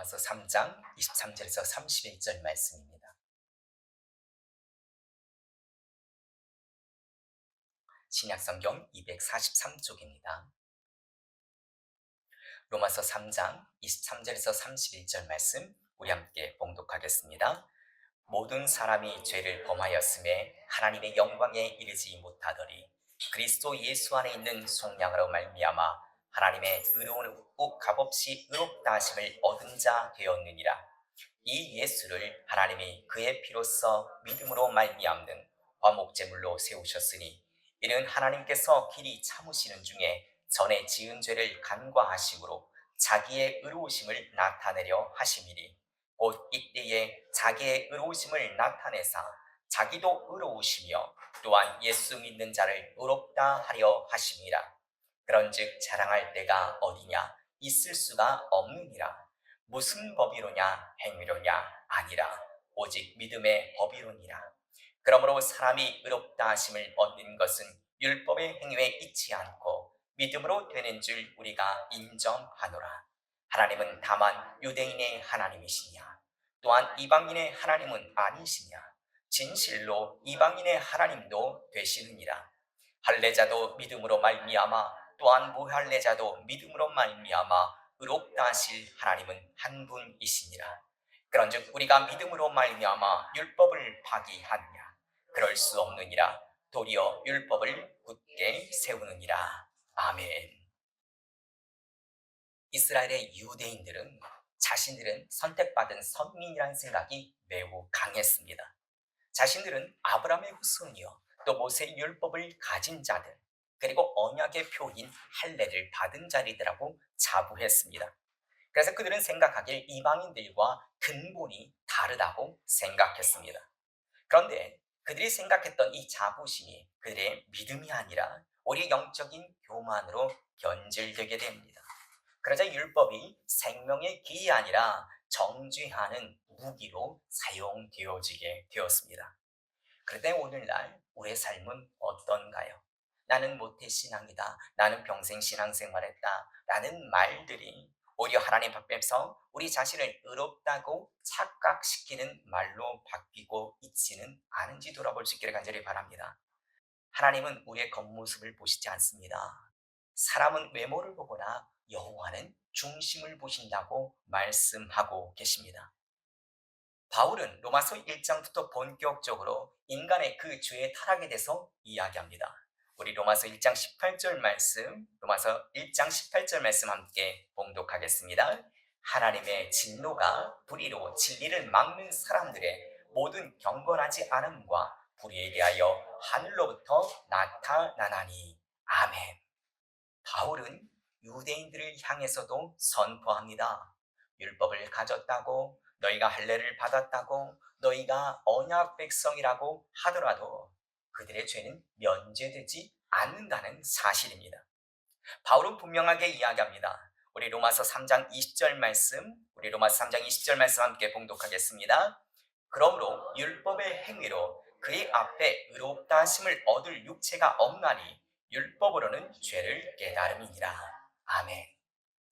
로마서 3장 23절에서 31절 말씀입니다. 신약성경 243쪽입니다. 로마서 3장 23절에서 31절 말씀 우리 함께 봉독하겠습니다. 모든 사람이 죄를 범하였음에 하나님의 영광에 이르지 못하더니 그리스도 예수 안에 있는 속량으로 말미암아 하나님의 의로운 값없이 의롭다 하심을 얻은 자 되었느니라. 이 예수를 하나님이 그의 피로써 믿음으로 말미암는 화목제물로 세우셨으니 이는 하나님께서 길이 참으시는 중에 전에 지은 죄를 간과하심으로 자기의 의로우심을 나타내려 하심이니 곧 이때에 자기의 의로우심을 나타내사 자기도 의로우시며 또한 예수 믿는 자를 의롭다 하려 하심이라. 그런즉 자랑할 때가 어디냐? 있을 수가 없느니라. 무슨 법이로냐? 행위로냐? 아니라 오직 믿음의 법이로니라. 그러므로 사람이 의롭다 하심을 얻는 것은 율법의 행위에 있지 않고 믿음으로 되는 줄 우리가 인정하노라. 하나님은 다만 유대인의 하나님이시냐? 또한 이방인의 하나님은 아니시냐? 진실로 이방인의 하나님도 되시느니라. 할례자도 믿음으로 말미암아 또한 무할례자도 믿음으로 말미암아 의롭다 하실 하나님은 한 분이시니라. 그런즉 우리가 믿음으로 말미암아 율법을 파기하느냐? 그럴 수 없느니라. 도리어 율법을 굳게 세우느니라. 아멘. 이스라엘의 유대인들은 자신들은 선택받은 선민이라는 생각이 매우 강했습니다. 자신들은 아브라함의 후손이요 또 모세의 율법을 가진 자들 그리고 언약의 표인 할례를 받은 자리들하고 자부했습니다. 그래서 그들은 생각하길 이방인들과 근본이 다르다고 생각했습니다. 그런데 그들이 생각했던 이 자부심이 그들의 믿음이 아니라 오히려 영적인 교만으로 변질되게 됩니다. 그러자 율법이 생명의 길이 아니라 정죄하는 무기로 사용되어지게 되었습니다. 그런데 오늘날 우리의 삶은 어떤가요? 나는 모태신앙이다. 나는 평생 신앙생활했다. 라는 말들이 오히려 하나님 앞에서 우리 자신을 의롭다고 착각시키는 말로 바뀌고 있지는 않은지 돌아볼 수 있기를 간절히 바랍니다. 하나님은 우리의 겉모습을 보시지 않습니다. 사람은 외모를 보거나 여호와는 중심을 보신다고 말씀하고 계십니다. 바울은 로마서 1장부터 본격적으로 인간의 그 죄의 타락에 대해서 이야기합니다. 우리 로마서 1장 18절 말씀, 로마서 1장 18절 말씀 함께 봉독하겠습니다. 하나님의 진노가 불의로 진리를 막는 사람들의 모든 경건하지 않음과 불의에 대하여 하늘로부터 나타나나니. 아멘. 바울은 유대인들을 향해서도 선포합니다. 율법을 가졌다고 너희가 할례를 받았다고 너희가 언약 백성이라고 하더라도 그들의 죄는 면제되지 않는다는 사실입니다. 바울은 분명하게 이야기합니다. 우리 로마서 3장 20절 말씀, 우리 로마서 3장 20절 말씀 함께 봉독하겠습니다. 그러므로 율법의 행위로 그의 앞에 의롭다 하심을 얻을 육체가 없나니 율법으로는 죄를 깨달음이니라. 아멘.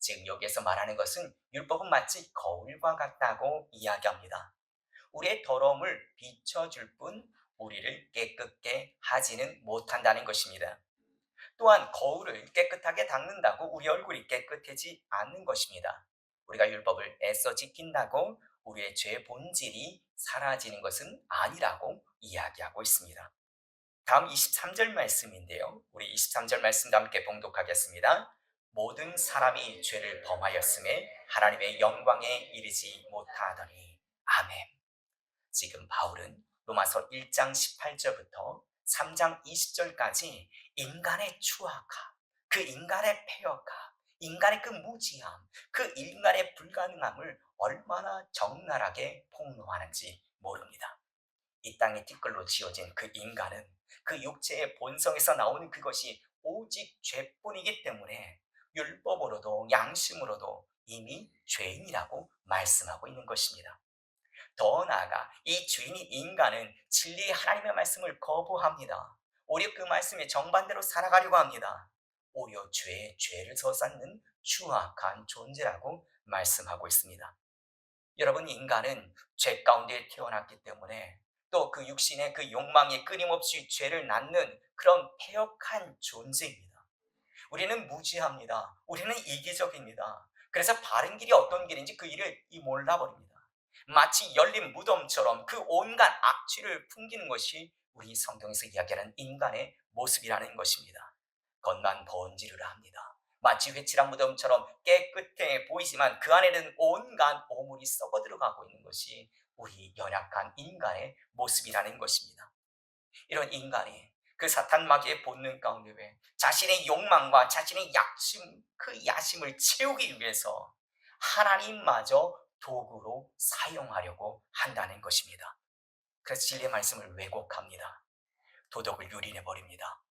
지금 여기에서 말하는 것은 율법은 마치 거울과 같다고 이야기합니다. 우리의 더러움을 비춰줄 뿐 우리를 깨끗게 하지는 못한다는 것입니다. 또한 거울을 깨끗하게 닦는다고 우리 얼굴이 깨끗해지 않는 것입니다. 우리가 율법을 애써 지킨다고 우리의 죄 본질이 사라지는 것은 아니라고 이야기하고 있습니다. 다음 23절 말씀인데요. 우리 23절 말씀도 함께 봉독하겠습니다. 모든 사람이 죄를 범하였음에 하나님의 영광에 이르지 못하더니. 아멘. 지금 바울은 로마서 1장 18절부터 3장 20절까지 인간의 추악함, 그 인간의 폐역함, 인간의 그 무지함, 그 인간의 불가능함을 얼마나 적나라하게 폭로하는지 모릅니다. 이 땅에 티끌로 지어진 그 인간은 그 육체의 본성에서 나오는 그것이 오직 죄뿐이기 때문에 율법으로도 양심으로도 이미 죄인이라고 말씀하고 있는 것입니다. 더 나아가 이 죄인인 인간은 진리의 하나님의 말씀을 거부합니다. 오히려 그 말씀에 정반대로 살아가려고 합니다. 오히려 죄에 죄를 더 쌓는 추악한 존재라고 말씀하고 있습니다. 여러분, 인간은 죄 가운데 태어났기 때문에 또 그 육신의 그 욕망이 끊임없이 죄를 낳는 그런 패역한 존재입니다. 우리는 무지합니다. 우리는 이기적입니다. 그래서 바른 길이 어떤 길인지 그 일을 몰라버립니다. 마치 열린 무덤처럼 그 온갖 악취를 풍기는 것이 우리 성경에서 이야기하는 인간의 모습이라는 것입니다. 겉만 번지르르 합니다. 마치 회칠한 무덤처럼 깨끗해 보이지만 그 안에는 온갖 오물이 썩어 들어가고 있는 것이 우리 연약한 인간의 모습이라는 것입니다. 이런 인간이 그 사탄 마귀의 본능 가운데 왜 자신의 욕망과 자신의 약심, 그 야심을 채우기 위해서 하나님마저 도구로 사용하려고 한다는 것입니다. 그래서 진리의 말씀을 왜곡합니다. 도덕을 유린해 버립니다.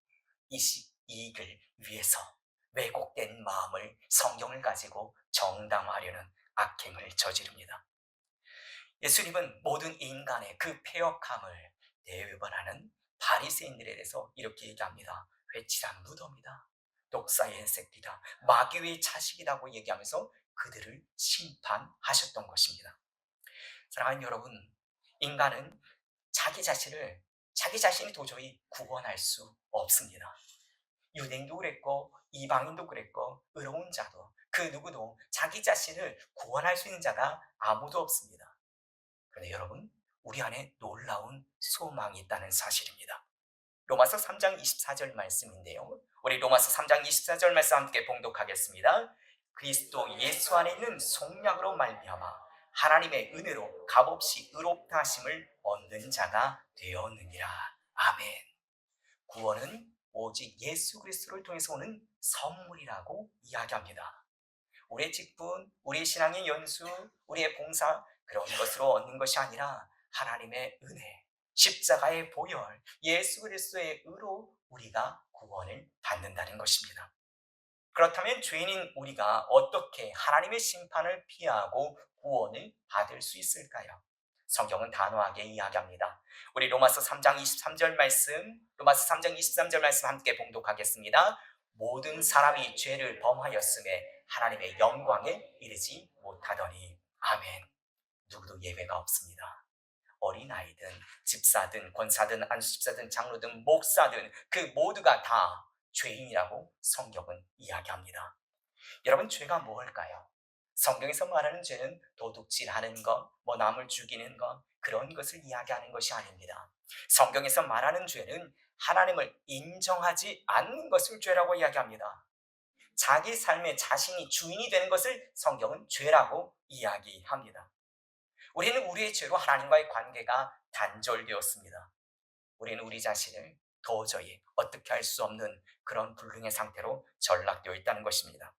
이익을 위해서 왜곡된 마음을 성경을 가지고 정당화하려는 악행을 저지릅니다. 예수님은 모든 인간의 그 패역함을 대변하는 바리새인들에 대해서 이렇게 얘기합니다. 회칠한 무덤이다. 독사의 새끼다. 마귀의 자식이라고 얘기하면서 그들을 심판하셨던 것입니다. 사랑하는 여러분, 인간은 자기 자신이 도저히 구원할 수 없습니다. 유대인도 그랬고 이방인도 그랬고 의로운 자도 그 누구도 자기 자신을 구원할 수 있는 자가 아무도 없습니다. 그런데 여러분, 우리 안에 놀라운 소망이 있다는 사실입니다. 로마서 3장 24절 말씀인데요. 우리 로마서 3장 24절 말씀 함께 봉독하겠습니다. 그리스도 예수 안에 있는 속량으로 말미암아 하나님의 은혜로 값없이 의롭다 하심을 얻는 자가 되었느니라. 아멘. 구원은 오직 예수 그리스도를 통해서 오는 선물이라고 이야기합니다. 우리의 직분, 우리의 신앙의 연수, 우리의 봉사 그런 것으로 얻는 것이 아니라 하나님의 은혜, 십자가의 보혈, 예수 그리스도의 의로 우리가 구원을 받는다는 것입니다. 그렇다면 죄인인 우리가 어떻게 하나님의 심판을 피하고 구원을 받을 수 있을까요? 성경은 단호하게 이야기합니다. 우리 로마서 3장 23절 말씀, 로마서 3장 23절 말씀 함께 봉독하겠습니다. 모든 사람이 죄를 범하였음에 하나님의 영광에 이르지 못하더니. 아멘. 누구도 예외가 없습니다. 어린아이든 집사든 권사든 안수집사든 장로든 목사든 그 모두가 다 죄인이라고 성경은 이야기합니다. 여러분, 죄가 뭘까요? 성경에서 말하는 죄는 도둑질하는 것, 남을 죽이는 것, 그런 것을 이야기하는 것이 아닙니다. 성경에서 말하는 죄는 하나님을 인정하지 않는 것을 죄라고 이야기합니다. 자기 삶의 자신이 주인이 되는 것을 성경은 죄라고 이야기합니다. 우리는 우리의 죄로 하나님과의 관계가 단절되었습니다. 우리는 우리 자신을 도저히 어떻게 할 수 없는 그런 불능의 상태로 전락되어 있다는 것입니다.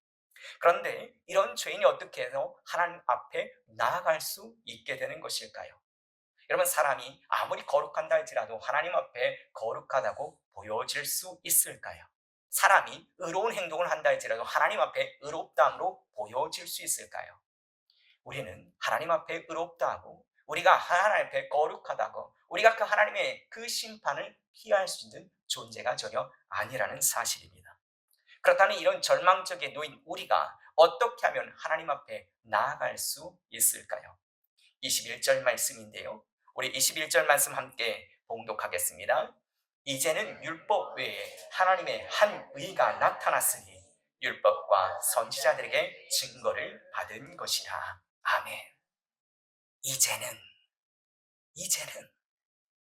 그런데 이런 죄인이 어떻게 해서 하나님 앞에 나아갈 수 있게 되는 것일까요? 여러분, 사람이 아무리 거룩한다 할지라도 하나님 앞에 거룩하다고 보여질 수 있을까요? 사람이 의로운 행동을 한다 할지라도 하나님 앞에 의롭다함으로 보여질 수 있을까요? 우리는 하나님 앞에 의롭다 하고 우리가 하나님 앞에 거룩하다고 우리가 그 하나님의 그 심판을 피할 수 있는 존재가 전혀 아니라는 사실입니다. 그렇다면 이런 절망적에 놓인 우리가 어떻게 하면 하나님 앞에 나아갈 수 있을까요? 21절 말씀인데요. 우리 21절 말씀 함께 봉독하겠습니다. 이제는 율법 외에 하나님의 한 의가 나타났으니 율법과 선지자들에게 증거를 받은 것이라. 아멘. 이제는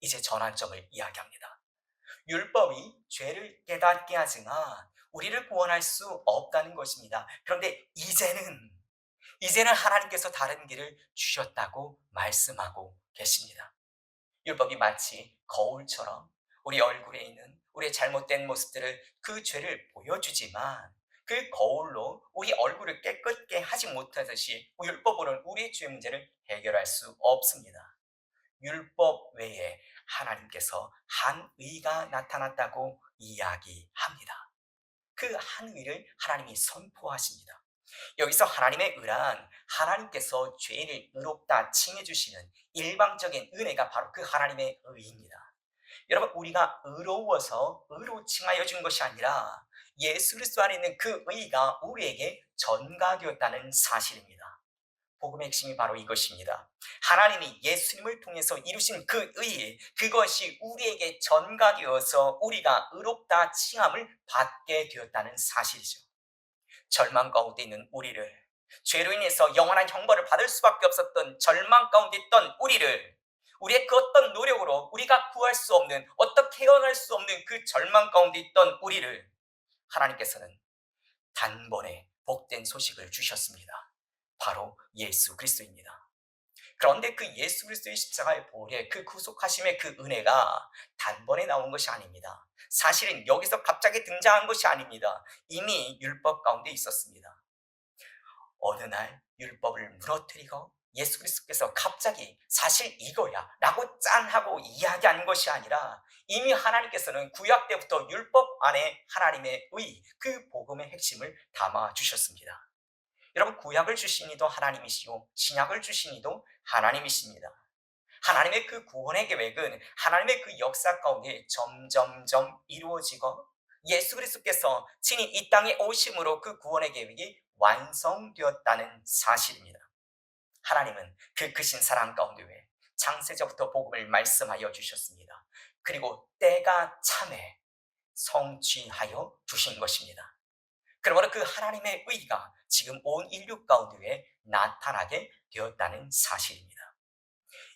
이제 전환점을 이야기합니다. 율법이 죄를 깨닫게 하지만 우리를 구원할 수 없다는 것입니다. 그런데 이제는 하나님께서 다른 길을 주셨다고 말씀하고 계십니다. 율법이 마치 거울처럼 우리 얼굴에 있는 우리의 잘못된 모습들을 그 죄를 보여주지만 그 거울로 우리 얼굴을 깨끗게 하지 못하듯이 율법으로는 우리의 죄 문제를 해결할 수 없습니다. 율법 외에 하나님께서 한 의가 나타났다고 이야기합니다. 그 한 의를 하나님이 선포하십니다. 여기서 하나님의 의란 하나님께서 죄인을 의롭다 칭해 주시는 일방적인 은혜가 바로 그 하나님의 의입니다. 여러분, 우리가 의로워서 의로 칭하여 준 것이 아니라 예수 그리스도 안에 있는 그 의가 우리에게 전가되었다는 사실입니다. 복음의 핵심이 바로 이것입니다. 하나님이 예수님을 통해서 이루신 그 의, 그것이 우리에게 전가되어서 우리가 의롭다 칭함을 받게 되었다는 사실이죠. 절망 가운데 있는 우리를, 죄로 인해서 영원한 형벌을 받을 수밖에 없었던 절망 가운데 있던 우리를, 우리의 그 어떤 노력으로 우리가 구할 수 없는, 어떻게 헤어날 수 없는 그 절망 가운데 있던 우리를 하나님께서는 단번에 복된 소식을 주셨습니다. 바로 예수 그리스도입니다. 그런데 그 예수 그리스도의 십자가의 보혈의 그 구속하심의 그 은혜가 단번에 나온 것이 아닙니다. 사실은 여기서 갑자기 등장한 것이 아닙니다. 이미 율법 가운데 있었습니다. 어느 날 율법을 무너뜨리고 예수 그리스도께서 갑자기 사실 이거야 라고 짠하고 이야기한 것이 아니라 이미 하나님께서는 구약 때부터 율법 안에 하나님의 의, 그 복음의 핵심을 담아 주셨습니다. 여러분, 구약을 주신 이도 하나님이시요 신약을 주신 이도 하나님이십니다. 하나님의 그 구원의 계획은 하나님의 그 역사 가운데 점점점 이루어지고 예수 그리스도께서 친히 이 땅에 오심으로 그 구원의 계획이 완성되었다는 사실입니다. 하나님은 그 크신 사랑 가운데 창세전부터 복음을 말씀하여 주셨습니다. 그리고 때가 참에 성취하여 주신 것입니다. 그러므로 그 하나님의 의가 지금 온 인류 가운데 나타나게 되었다는 사실입니다.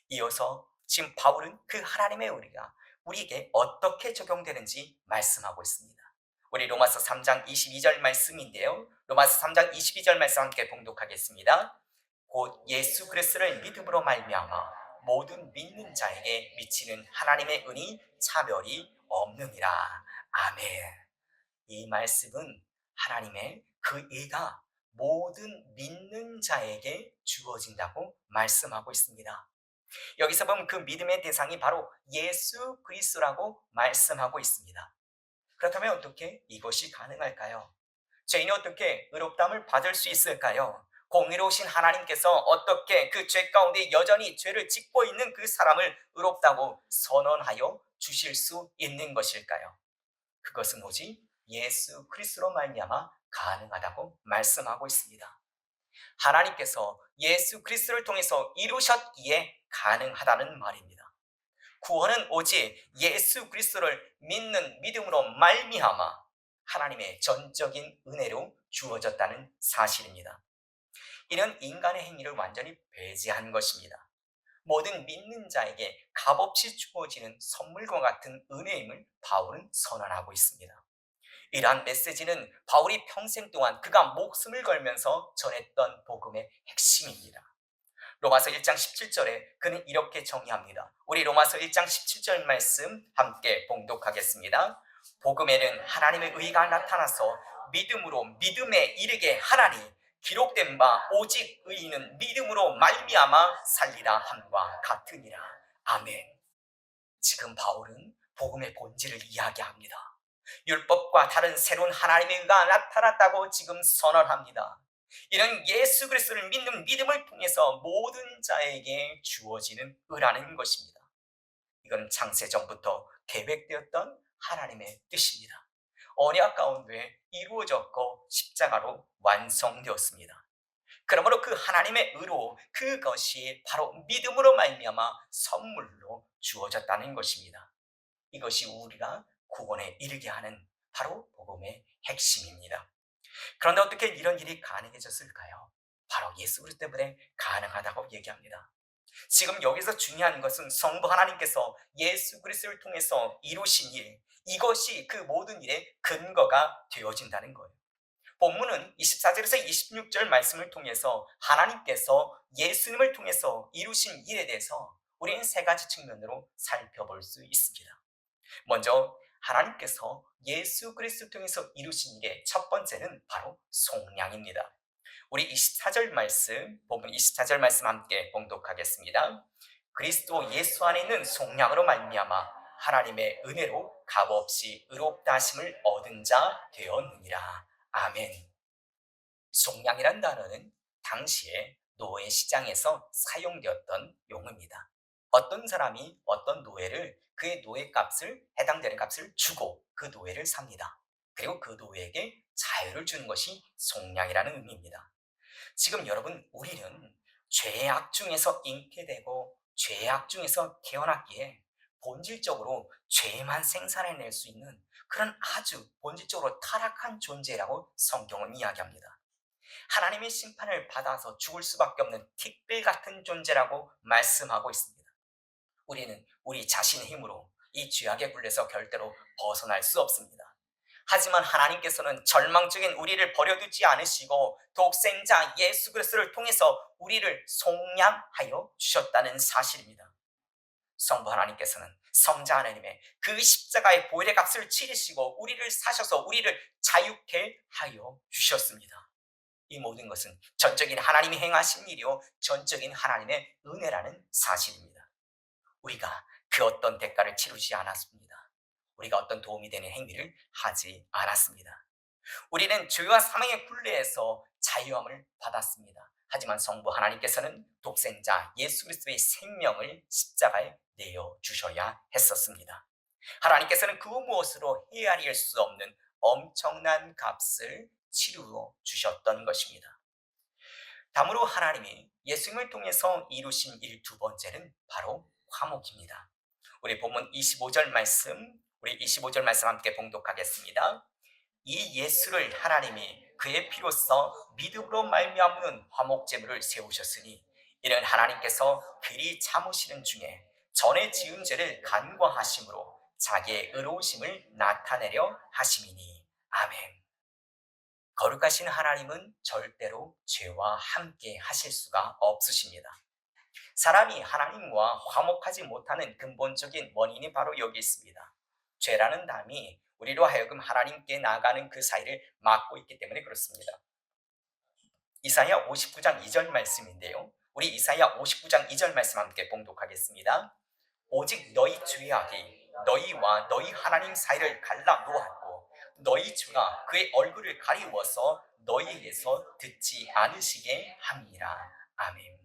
이어서 지금 바울은 그 하나님의 의가 우리에게 어떻게 적용되는지 말씀하고 있습니다. 우리 로마서 3장 22절 말씀인데요. 로마서 3장 22절 말씀 함께 봉독하겠습니다. 곧 예수 그리스도를 믿음으로 말미암아 모든 믿는 자에게 미치는 하나님의 은이 차별이 없느니라. 아멘. 이 말씀은 하나님의 그 의가 모든 믿는 자에게 주어진다고 말씀하고 있습니다. 여기서 보면 그 믿음의 대상이 바로 예수 그리스도라고 말씀하고 있습니다. 그렇다면 어떻게 이것이 가능할까요? 죄인이 어떻게 의롭다함을 받을 수 있을까요? 공의로우신 하나님께서 어떻게 그 죄 가운데 여전히 죄를 짓고 있는 그 사람을 의롭다고 선언하여 주실 수 있는 것일까요? 그것은 오직 예수 그리스도로 말미암아 가능하다고 말씀하고 있습니다. 하나님께서 예수 그리스도를 통해서 이루셨기에 가능하다는 말입니다. 구원은 오직 예수 그리스도를 믿는 믿음으로 말미암아 하나님의 전적인 은혜로 주어졌다는 사실입니다. 이는 인간의 행위를 완전히 배제한 것입니다. 모든 믿는 자에게 값없이 주어지는 선물과 같은 은혜임을 바울은 선언하고 있습니다. 이러한 메시지는 바울이 평생 동안 그가 목숨을 걸면서 전했던 복음의 핵심입니다. 로마서 1장 17절에 그는 이렇게 정의합니다. 우리 로마서 1장 17절 말씀 함께 봉독하겠습니다. 복음에는 하나님의 의가 나타나서 믿음으로 믿음에 이르게 하나니 기록된 바 오직 의인은 믿음으로 말미암아 살리라 함과 같으니라. 아멘. 지금 바울은 복음의 본질을 이야기합니다. 율법과 다른 새로운 하나님의 의가 나타났다고 지금 선언합니다. 이는 예수 그리스도를 믿는 믿음을 통해서 모든 자에게 주어지는 의라는 것입니다. 이건 창세전부터 계획되었던 하나님의 뜻입니다. 언약 가운데 이루어졌고 십자가로 완성되었습니다. 그러므로 그 하나님의 의로 그것이 바로 믿음으로 말미암아 선물로 주어졌다는 것입니다. 이것이 우리가 구원에 이르게 하는 바로 복음의 핵심입니다. 그런데 어떻게 이런 일이 가능해졌을까요? 바로 예수 그리스도 때문에 가능하다고 얘기합니다. 지금 여기서 중요한 것은 성부 하나님께서 예수 그리스도를 통해서 이루신 일, 이것이 그 모든 일의 근거가 되어진다는 거예요. 본문은 24절에서 26절 말씀을 통해서 하나님께서 예수님을 통해서 이루신 일에 대해서 우리는 세 가지 측면으로 살펴볼 수 있습니다. 먼저 하나님께서 예수 그리스도를 통해서 이루신 일의 첫 번째는 바로 속량입니다. 우리 24절 말씀, 본문 24절 말씀 함께 봉독하겠습니다. 그리스도 예수 안에 있는 속량으로 말미암아 하나님의 은혜로 값없이 의롭다 하심을 얻은 자 되었느니라. 아멘. 속량이란 단어는 당시에 노예 시장에서 사용되었던 용어입니다. 어떤 사람이 어떤 노예를 그의 노예 값을 해당되는 값을 주고 그 노예를 삽니다. 그리고 그 노예에게 자유를 주는 것이 속량이라는 의미입니다. 지금 여러분, 우리는 죄악 중에서 잉태되고 죄악 중에서 태어났기에 본질적으로 죄만 생산해낼 수 있는 그런 아주 본질적으로 타락한 존재라고 성경은 이야기합니다. 하나님의 심판을 받아서 죽을 수밖에 없는 티끌 같은 존재라고 말씀하고 있습니다. 우리는 우리 자신의 힘으로 이 죄악의 굴레에서 절대로 벗어날 수 없습니다. 하지만 하나님께서는 절망적인 우리를 버려두지 않으시고 독생자 예수 그리스도를 통해서 우리를 속량하여 주셨다는 사실입니다. 성부 하나님께서는 성자 하나님의 그 십자가의 보혈의 값을 치르시고 우리를 사셔서 우리를 자유케 하여 주셨습니다. 이 모든 것은 전적인 하나님이 행하신 일이요 전적인 하나님의 은혜라는 사실입니다. 우리가 그 어떤 대가를 치르지 않았습니다. 우리가 어떤 도움이 되는 행위를 하지 않았습니다. 우리는 죄와 사망의 굴레에서 자유함을 받았습니다. 하지만 성부 하나님께서는 독생자 예수 그리스도의 생명을 십자가에 내어 주셔야 했었습니다. 하나님께서는 그 무엇으로 헤아릴 수 없는 엄청난 값을 치루어 주셨던 것입니다. 다음으로 하나님이 예수님을 통해서 이루신 일 두 번째는 바로 화목입니다. 우리 본문 25절 말씀, 우리 25절 말씀 함께 봉독하겠습니다. 이 예수를 하나님이 그의 피로써 믿음으로 말미암는 화목제물을 세우셨으니 이는 하나님께서 그리 참으시는 중에 전에 지은 죄를 간과하심으로 자기의 의로우심을 나타내려 하심이니. 아멘. 거룩하신 하나님은 절대로 죄와 함께 하실 수가 없으십니다. 사람이 하나님과 화목하지 못하는 근본적인 원인이 바로 여기 있습니다. 죄라는 담이 우리로 하여금 하나님께 나아가는 그 사이를 막고 있기 때문에 그렇습니다. 이사야 59장 2절 말씀인데요. 우리 이사야 59장 2절 말씀 함께 봉독하겠습니다. 오직 너희 죄악이 너희와 너희 하나님 사이를 갈라 놓았고 너희 주가 그의 얼굴을 가리워서 너희에게서 듣지 않으시게 함이라. 아멘.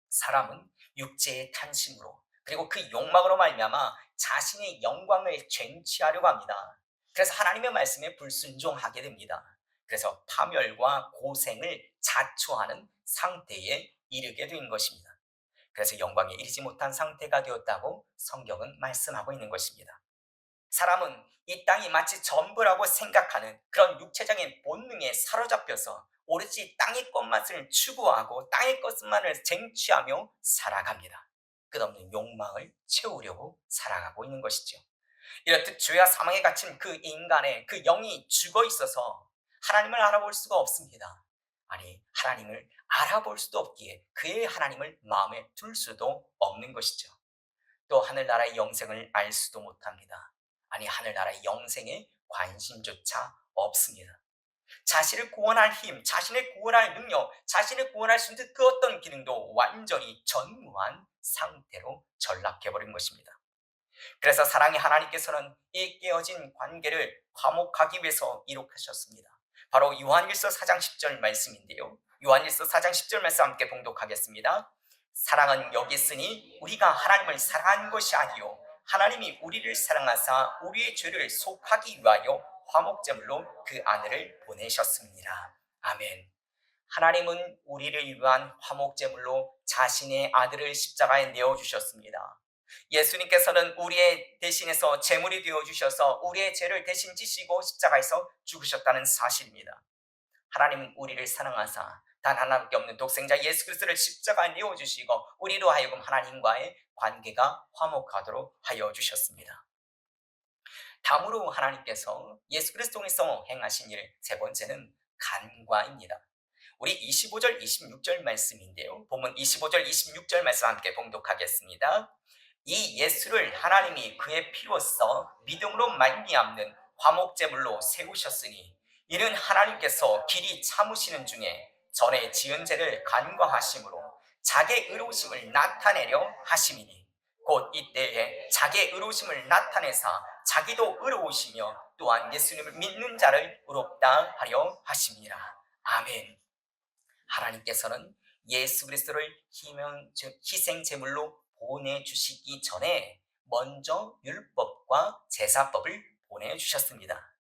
사람은 육체의 탐심으로 그리고 그 욕망으로 말미암아 자신의 영광을 쟁취하려고 합니다. 그래서 하나님의 말씀에 불순종하게 됩니다. 그래서 파멸과 고생을 자초하는 상태에 이르게 된 것입니다. 그래서 영광에 이르지 못한 상태가 되었다고 성경은 말씀하고 있는 것입니다. 사람은 이 땅이 마치 전부라고 생각하는 그런 육체적인 본능에 사로잡혀서 오로지 땅의 것만을 추구하고 땅의 것만을 쟁취하며 살아갑니다. 끝없는 욕망을 채우려고 살아가고 있는 것이죠. 이렇듯 죄와 사망에 갇힌 그 인간의 그 영이 죽어 있어서 하나님을 알아볼 수가 없습니다. 아니, 하나님을 알아볼 수도 없기에 그의 하나님을 마음에 둘 수도 없는 것이죠. 또 하늘나라의 영생을 알 수도 못합니다. 아니, 하늘나라의 영생에 관심조차 없습니다. 자신을 구원할 힘, 자신을 구원할 능력, 자신을 구원할 수 있는 그 어떤 기능도 완전히 전무한 상태로 전락해버린 것입니다. 그래서 사랑의 하나님께서는 이 깨어진 관계를 화목하기 위해서 이룩하셨습니다. 바로 요한일서 4장 10절 말씀인데요. 요한일서 4장 10절 말씀 함께 봉독하겠습니다. 사랑은 여기 있으니 우리가 하나님을 사랑한 것이 아니요 하나님이 우리를 사랑하사 우리의 죄를 속하기 위하여 화목제물로 그 아들을 보내셨습니다. 아멘. 하나님은 우리를 위한 화목제물로 자신의 아들을 십자가에 내어주셨습니다. 예수님께서는 우리의 대신해서 제물이 되어주셔서 우리의 죄를 대신 지시고 십자가에서 죽으셨다는 사실입니다. 하나님은 우리를 사랑하사 단 하나밖에 없는 독생자 예수 그리스도를 십자가에 내어주시고 우리로 하여금 하나님과의 관계가 화목하도록 하여 주셨습니다. 다음으로 하나님께서 예수 그리스도에서 행하신 일 세 번째는 간과입니다. 우리 25절 26절 말씀인데요. 본문 25절 26절 말씀 함께 봉독하겠습니다. 이 예수를 하나님이 그의 피로써 믿음으로 말미암는 화목제물로 세우셨으니 이는 하나님께서 길이 참으시는 중에 전에 지은 죄를 간과하심으로 자기의 의로우심을 나타내려 하심이니 곧 이때에 자기의 의로우심을 나타내사 자기도 의로우시며 또한 예수님을 믿는 자를 의롭다 하려 하심이라. 아멘. 하나님께서는 예수 그리스도를 희생 제물로 보내주시기 전에 먼저 율법과 제사법을 보내주셨습니다.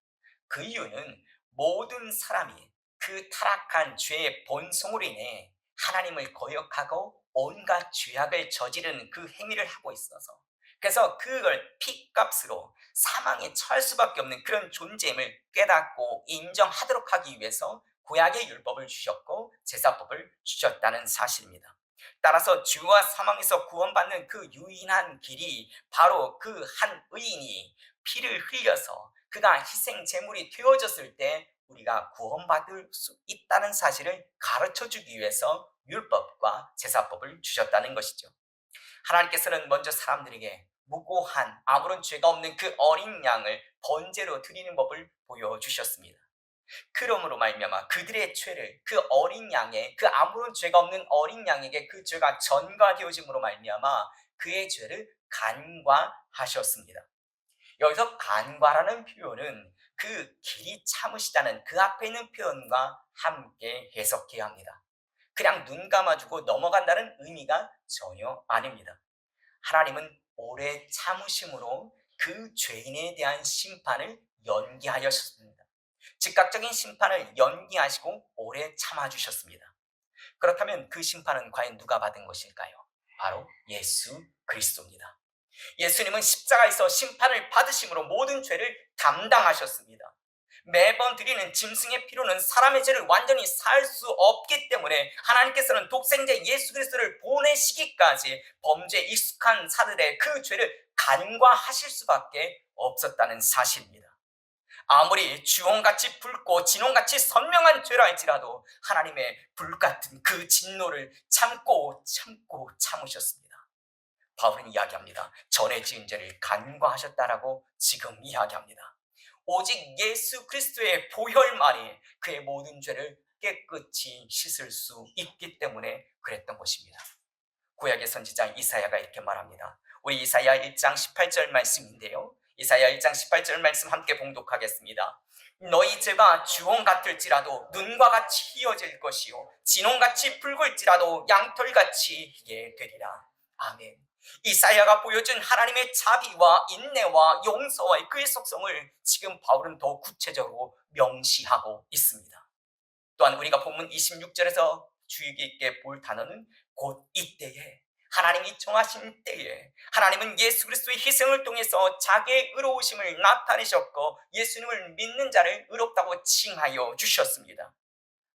그 이유는 모든 사람이 그 타락한 죄의 본성으로 인해 하나님을 거역하고 온갖 죄악을 저지르는 그 행위를 하고 있어서, 그래서 그걸 핏값으로 사망에 처할 수밖에 없는 그런 존재임을 깨닫고 인정하도록 하기 위해서 구약의 율법을 주셨고 제사법을 주셨다는 사실입니다. 따라서 죄와 사망에서 구원받는 그 유일한 길이 바로 그 한 의인이 피를 흘려서 그가 희생 제물이 되어졌을 때 우리가 구원받을 수 있다는 사실을 가르쳐 주기 위해서 율법과 제사법을 주셨다는 것이죠. 하나님께서는 먼저 사람들에게 무고한 아무런 죄가 없는 그 어린 양을 번제로 드리는 법을 보여주셨습니다. 그러므로 말미암아 그들의 죄를 그 어린 양의, 그 아무런 죄가 없는 어린 양에게 그 죄가 전가되어짐으로 말미암아 그의 죄를 간과하셨습니다. 여기서 간과라는 표현은 그 길이 참으시다는 그 앞에 있는 표현과 함께 해석해야 합니다. 그냥 눈 감아주고 넘어간다는 의미가 전혀 아닙니다. 하나님은 오래 참으심으로 그 죄인에 대한 심판을 연기하셨습니다. 즉각적인 심판을 연기하시고 오래 참아주셨습니다. 그렇다면 그 심판은 과연 누가 받은 것일까요? 바로 예수 그리스도입니다. 예수님은 십자가에서 심판을 받으심으로 모든 죄를 담당하셨습니다. 매번 드리는 짐승의 피로는 사람의 죄를 완전히 살 수 없기 때문에 하나님께서는 독생자 예수 그리스도를 보내시기까지 범죄에 익숙한 사들의 그 죄를 간과하실 수밖에 없었다는 사실입니다. 아무리 주홍같이 붉고 진홍같이 선명한 죄라 할지라도 하나님의 불같은 그 진노를 참고 참으셨습니다. 바울은 이야기합니다. 전에 지은 죄를 간과하셨다라고 지금 이야기합니다. 오직 예수 그리스도의 보혈만이 그의 모든 죄를 깨끗이 씻을 수 있기 때문에 그랬던 것입니다. 구약의 선지자 이사야가 이렇게 말합니다. 우리 이사야 1장 18절 말씀인데요. 이사야 1장 18절 말씀 함께 봉독하겠습니다. 너희 죄가 주홍 같을지라도 눈과 같이 희어질 것이요 진홍같이 붉을지라도 양털같이 희게 되리라. 아멘. 이사야가 보여준 하나님의 자비와 인내와 용서와의 그의 속성을 지금 바울은 더 구체적으로 명시하고 있습니다. 또한 우리가 본문 26절에서 주의 깊게 볼 단어는 곧 이때에, 하나님이 정하신 때에 하나님은 예수 그리스도의 희생을 통해서 자기의 의로우심을 나타내셨고 예수님을 믿는 자를 의롭다고 칭하여 주셨습니다.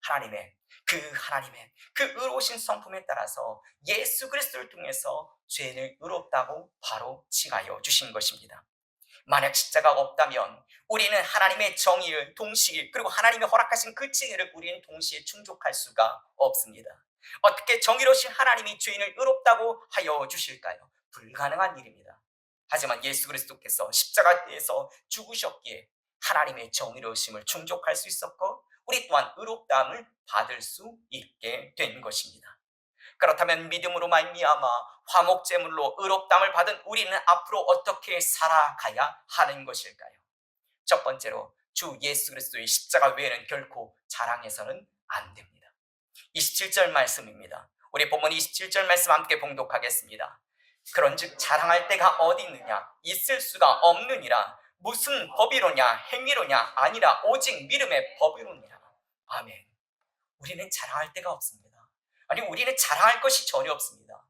하나님의 그 의로우신 성품에 따라서 예수 그리스도를 통해서 죄인을 의롭다고 바로 칭하여 주신 것입니다. 만약 십자가가 없다면 우리는 하나님의 정의를 동시에, 그리고 하나님이 허락하신 그 칭의를 우리는 동시에 충족할 수가 없습니다. 어떻게 정의로우신 하나님이 죄인을 의롭다고 하여 주실까요? 불가능한 일입니다. 하지만 예수 그리스도께서 십자가에서 죽으셨기에 하나님의 정의로우심을 충족할 수 있었고 우리 또한 의롭다함을 받을 수 있게 된 것입니다. 그렇다면 믿음으로 말미암아 화목제물로 의롭다함을 받은 우리는 앞으로 어떻게 살아가야 하는 것일까요? 첫 번째로 주 예수 그리스도의 십자가 외에는 결코 자랑해서는 안 됩니다. 27절 말씀입니다. 우리 본문 27절 말씀 함께 봉독하겠습니다. 그런즉 자랑할 때가 어디 있느냐? 있을 수가 없느니라. 무슨 법이로냐? 행위로냐? 아니라 오직 믿음의 법이로냐. 아멘. 우리는 자랑할 데가 없습니다. 아니, 우리는 자랑할 것이 전혀 없습니다.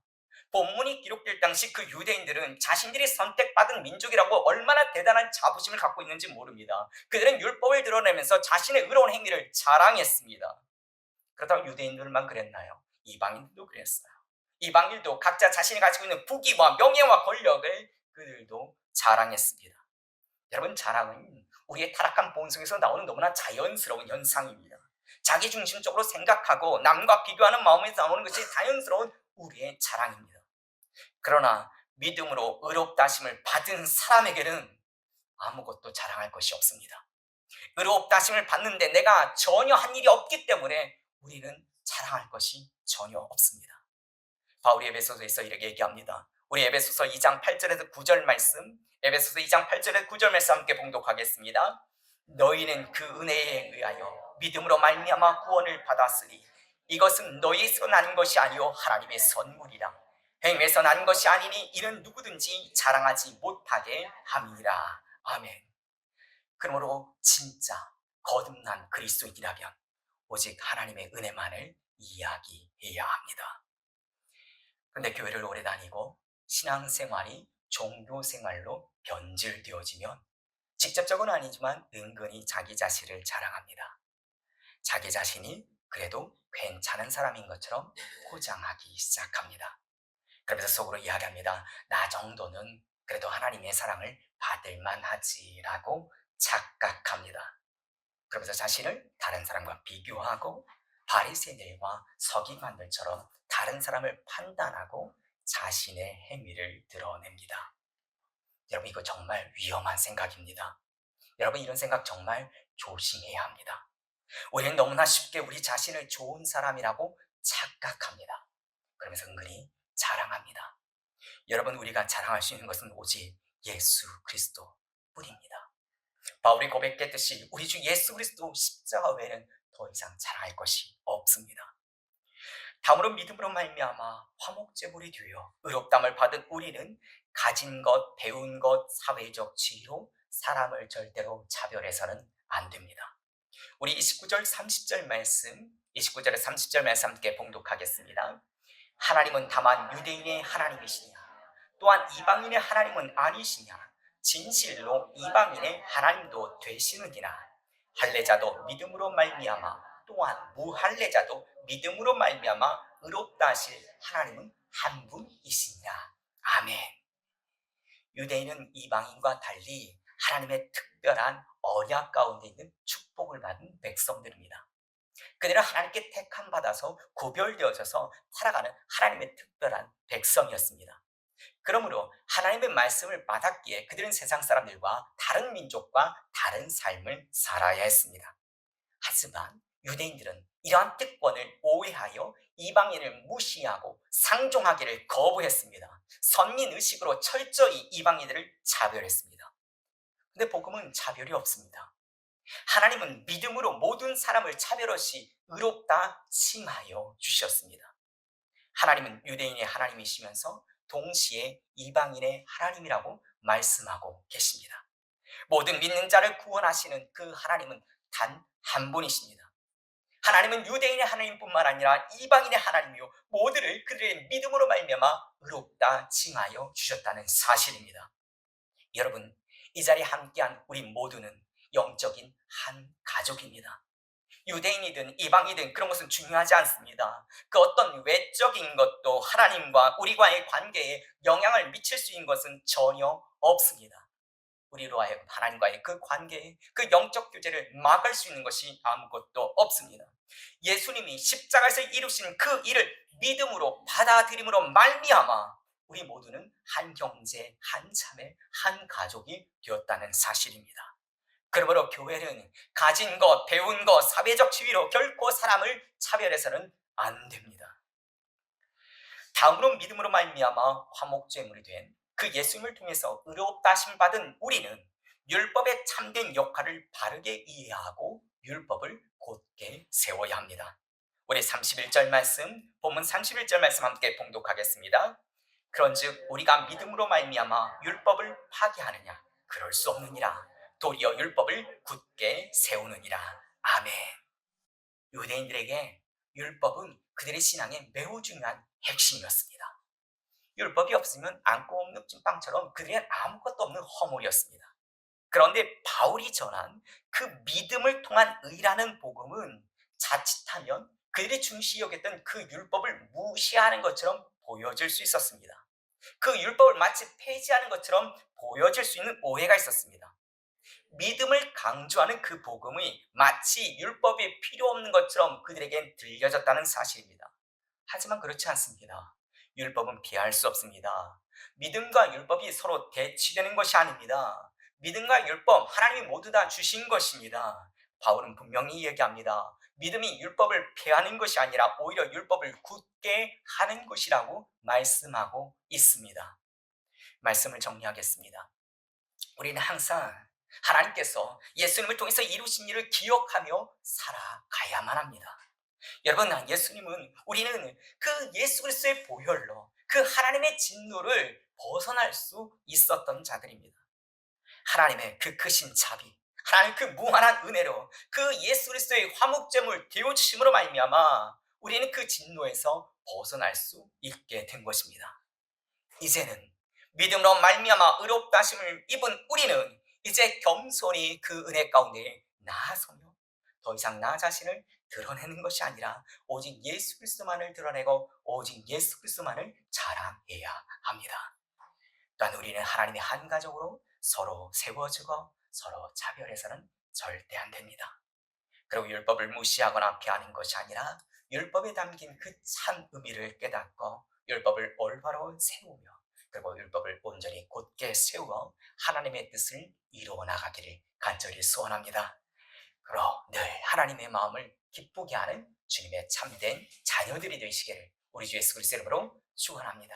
본문이 기록될 당시 그 유대인들은 자신들이 선택받은 민족이라고 얼마나 대단한 자부심을 갖고 있는지 모릅니다. 그들은 율법을 드러내면서 자신의 의로운 행위를 자랑했습니다. 그렇다면 유대인들만 그랬나요? 이방인들도 그랬어요. 이방인들도 각자 자신이 가지고 있는 부귀와 명예와 권력을 그들도 자랑했습니다. 여러분, 자랑은 우리의 타락한 본성에서 나오는 너무나 자연스러운 현상입니다. 자기중심적으로 생각하고 남과 비교하는 마음에서 나오는 것이 자연스러운 우리의 자랑입니다. 그러나 믿음으로 의롭다 하심을 받은 사람에게는 아무것도 자랑할 것이 없습니다. 의롭다 하심을 받는데 내가 전혀 한 일이 없기 때문에 우리는 자랑할 것이 전혀 없습니다. 바울이 에베소서에서 이렇게 얘기합니다. 우리 에베소서 2장 8절에서 9절 말씀, 에베소서 2장 8절에서 9절 말씀 함께 봉독하겠습니다. 너희는 그 은혜에 의하여 믿음으로 말미암아 구원을 받았으니 이것은 너희에서 난 것이 아니요 하나님의 선물이라. 행위에서 난 것이 아니니 이는 누구든지 자랑하지 못하게 함이라. 아멘. 그러므로 진짜 거듭난 그리스도인이라면 오직 하나님의 은혜만을 이야기해야 합니다. 그런데 교회를 오래 다니고 신앙생활이 종교생활로 변질되어지면 직접적으로는 아니지만 은근히 자기 자신을 자랑합니다. 자기 자신이 그래도 괜찮은 사람인 것처럼 포장하기 시작합니다. 그러면서 속으로 이야기합니다. 나 정도는 그래도 하나님의 사랑을 받을 만하지라고 착각합니다. 그러면서 자신을 다른 사람과 비교하고 바리새인들과 서기관들처럼 다른 사람을 판단하고 자신의 행위를 드러냅니다. 여러분, 이거 정말 위험한 생각입니다. 여러분, 이런 생각 정말 조심해야 합니다. 우리는 너무나 쉽게 우리 자신을 좋은 사람이라고 착각합니다. 그러면서 은근히 자랑합니다. 여러분, 우리가 자랑할 수 있는 것은 오직 예수 그리스도 뿐입니다. 바울이 고백했듯이 우리 주 예수 그리스도 십자가 외에는 더 이상 자랑할 것이 없습니다. 다음으로 믿음으로 말미암아 화목제물이 되어 의롭다함을 받은 우리는 가진 것, 배운 것, 사회적 지위로 사람을 절대로 차별해서는 안 됩니다. 우리 29절 30절 말씀, 29절에 30절 말씀 함께 봉독하겠습니다. 하나님은 다만 유대인의 하나님이시냐, 또한 이방인의 하나님은 아니시냐, 진실로 이방인의 하나님도 되시느니라. 할례자도 믿음으로 말미암아, 또한 무할례자도 믿음으로 말미암아 의롭다 하실 하나님은 한 분이시니라. 아멘. 유대인은 이방인과 달리 하나님의 특별한 언약 가운데 있는 축복을 받은 백성들입니다. 그들은 하나님께 택함 받아서 구별되어져서 살아가는 하나님의 특별한 백성이었습니다. 그러므로 하나님의 말씀을 받았기에 그들은 세상 사람들과 다른 민족과 다른 삶을 살아야 했습니다. 하지만 유대인들은 이러한 특권을 오해하여 이방인을 무시하고 상종하기를 거부했습니다. 선민의식으로 철저히 이방인들을 차별했습니다. 근데 복음은 차별이 없습니다. 하나님은 믿음으로 모든 사람을 차별 없이 의롭다 칭하여 주셨습니다. 하나님은 유대인의 하나님이시면서 동시에 이방인의 하나님이라고 말씀하고 계십니다. 모든 믿는 자를 구원하시는 그 하나님은 단 한 분이십니다. 하나님은 유대인의 하나님뿐만 아니라 이방인의 하나님이요 모두를 그들의 믿음으로 말미암아 의롭다 칭하여 주셨다는 사실입니다. 여러분, 이 자리에 함께한 우리 모두는 영적인 한 가족입니다. 유대인이든 이방이든 그런 것은 중요하지 않습니다. 그 어떤 외적인 것도 하나님과 우리와의 관계에 영향을 미칠 수 있는 것은 전혀 없습니다. 우리로 하여금 하나님과의 그 관계에 그 영적 교제를 막을 수 있는 것이 아무것도 없습니다. 예수님이 십자가에서 이루신 그 일을 믿음으로 받아들임으로 말미암아 우리 모두는 한 형제, 한 자매, 한 가족이 되었다는 사실입니다. 그러므로 교회는 가진 것, 배운 것, 사회적 지위로 결코 사람을 차별해서는 안 됩니다. 다음으로 믿음으로 말미암아 화목제물이 된 그 예수님을 통해서 의롭다 하심 받은 우리는 율법의 참된 역할을 바르게 이해하고 율법을 곧게 세워야 합니다. 우리 31절 말씀, 본문 31절 말씀 함께 봉독하겠습니다. 그런즉 우리가 믿음으로 말미암아 율법을 파기하느냐? 그럴 수 없느니라. 도리어 율법을 굳게 세우느니라. 아멘. 유대인들에게 율법은 그들의 신앙의 매우 중요한 핵심이었습니다. 율법이 없으면 안고 없는 찐빵처럼 그들은 아무것도 없는 허물이었습니다. 그런데 바울이 전한 그 믿음을 통한 의라는 복음은 자칫하면 그들이 중시 여겼던 그 율법을 무시하는 것처럼 보여질 수 있었습니다. 그 율법을 마치 폐지하는 것처럼 보여질 수 있는 오해가 있었습니다. 믿음을 강조하는 그 복음이 마치 율법이 필요 없는 것처럼 그들에겐 들려졌다는 사실입니다. 하지만 그렇지 않습니다. 율법은 피할 수 없습니다. 믿음과 율법이 서로 대치되는 것이 아닙니다. 믿음과 율법, 하나님이 모두 다 주신 것입니다. 바울은 분명히 얘기합니다. 믿음이 율법을 폐하는 것이 아니라 오히려 율법을 굳게 하는 것이라고 말씀하고 있습니다. 말씀을 정리하겠습니다. 우리는 항상 하나님께서 예수님을 통해서 이루신 일을 기억하며 살아가야만 합니다. 여러분, 우리는 그 예수 그리스도의 보혈로 그 하나님의 진노를 벗어날 수 있었던 자들입니다. 하나님의 그 크신 자비, 하나님의 그 무한한 은혜로 그 예수 그리스도의 화목제물 되어주심으로 말미암아 우리는 그 진노에서 벗어날 수 있게 된 것입니다. 이제는 믿음으로 말미암아 의롭다 하심을 입은 우리는 이제 겸손히 그 은혜 가운데 나아서며 더 이상 나 자신을 드러내는 것이 아니라 오직 예수 그리스도만을 드러내고 오직 예수 그리스도만을 자랑해야 합니다. 또한 우리는 하나님의 한 가족으로 서로 세워주고 서로 차별해서는 절대 안 됩니다. 그리고 율법을 무시하거나 피하는 것이 아니라 율법에 담긴 그 참 의미를 깨닫고 율법을 올바로 세우며 그리고 율법을 온전히 곧게 세우어 하나님의 뜻을 이루어 나가기를 간절히 소원합니다. 그러 늘 하나님의 마음을 기쁘게 하는 주님의 참된 자녀들이 되시기를 우리 주 예수 그리스도 이름으로 축원합니다.